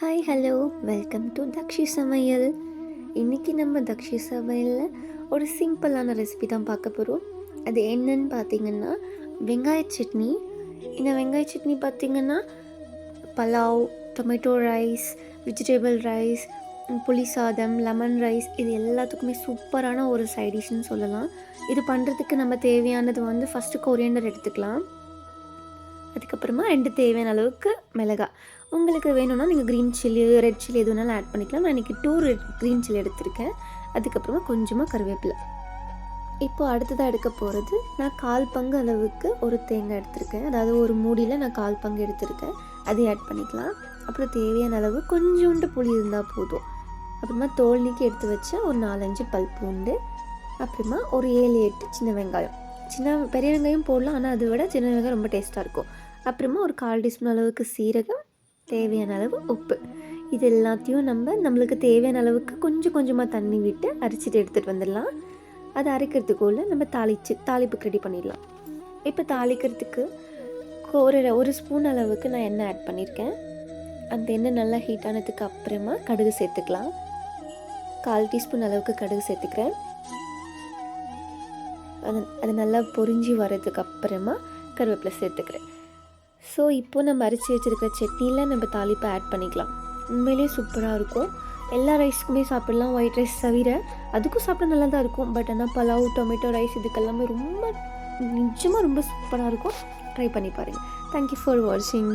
Hi hello welcome to Dakshi சமையல். இன்றைக்கி நம்ம தக்ஷி சமையலில் ஒரு சிம்பிளான ரெசிபி தான் பார்க்க போகிறோம். அது என்னன்னு பார்த்திங்கன்னா வெங்காய சட்னி. இந்த வெங்காய சட்னி பார்த்திங்கன்னா pulao, tomato rice, vegetable rice, புளி சாதம், லெமன் ரைஸ் இது எல்லாத்துக்குமே சூப்பரான ஒரு சைட் டிஷ்னு சொல்லலாம். இது பண்ணுறதுக்கு நம்ம தேவையானது ஃபஸ்ட்டு கொரியண்டர் எடுத்துக்கலாம். அதுக்கப்புறமா 2 தேவையான அளவுக்கு மிளகாய். உங்களுக்கு வேணும்னா நீங்கள் க்ரீன் சில்லி, ரெட் சில்லி எது வேணாலும் ஆட் பண்ணிக்கலாம். நான் இன்றைக்கி 2 க்ரீன் சில்லி எடுத்திருக்கேன். அதுக்கப்புறமா கொஞ்சமாக கருவேப்பிலை. இப்போது அடுத்ததாக எடுக்க போகிறது, நான் 1/4 பங்கு அளவுக்கு ஒரு தேங்காய் எடுத்திருக்கேன். அதாவது ஒரு மூடியில் நான் 1/4 பங்கு எடுத்திருக்கேன். அதையும் ஆட் பண்ணிக்கலாம். அப்புறம் தேவையான அளவு கொஞ்சோண்டு புளி இருந்தால் போதும். அப்புறமா தோல் நீக்கி எடுத்து வச்ச ஒரு 4-5 பல் பூண்டு. அப்புறமா ஒரு 7-8 சின்ன வெங்காயம். பெரிய வெங்காயம் போடலாம், ஆனால் அதை விட சின்ன வெங்காயம் ரொம்ப டேஸ்ட்டாக இருக்கும். அப்புறமா ஒரு 1/4 டீஸ்பூன் அளவுக்கு சீரகம், தேவையான அளவு உப்பு. இது எல்லாத்தையும் நம்மளுக்கு தேவையான அளவுக்கு கொஞ்சம் கொஞ்சமாக தண்ணி விட்டு அரைச்சிட்டு எடுத்துகிட்டு வந்துடலாம். அதை அரைக்கிறதுக்குள்ளே நம்ம தாளிப்புக்கு ரெடி பண்ணிடலாம். இப்போ தாளிக்கிறதுக்கு ஒரு ஸ்பூன் அளவுக்கு நான் எண்ணெய் ஆட் பண்ணியிருக்கேன். அந்த எண்ணெய் நல்லா ஹீட் ஆனதுக்கு அப்புறமா கடுகு சேர்த்துக்கலாம். 1/4 டீஸ்பூன் அளவுக்கு கடுகு சேர்த்துக்கிறேன். அது நல்லா பொரிஞ்சு வர்றதுக்கு அப்புறமா கருவேப்பிலை சேர்த்துக்கிறேன். ஸோ இப்போது நம்ம அரைச்சி வச்சுருக்கிற சட்னியில் நம்ம தாளிப்பை ஆட் பண்ணிக்கலாம். உண்மையிலே சூப்பராக இருக்கும். எல்லா ரைஸுக்குமே சாப்பிட்லாம், ஒயிட் ரைஸ் தவிர. அதுக்கும் சாப்பிட நல்லா தான் இருக்கும். பட் ஆனால் பலாவ், டொமேட்டோ ரைஸ் இதுக்கெல்லாமே நிஜமாக ரொம்ப சூப்பராக இருக்கும். ட்ரை பண்ணி பாருங்கள். தேங்க்யூ ஃபார் வாட்சிங்.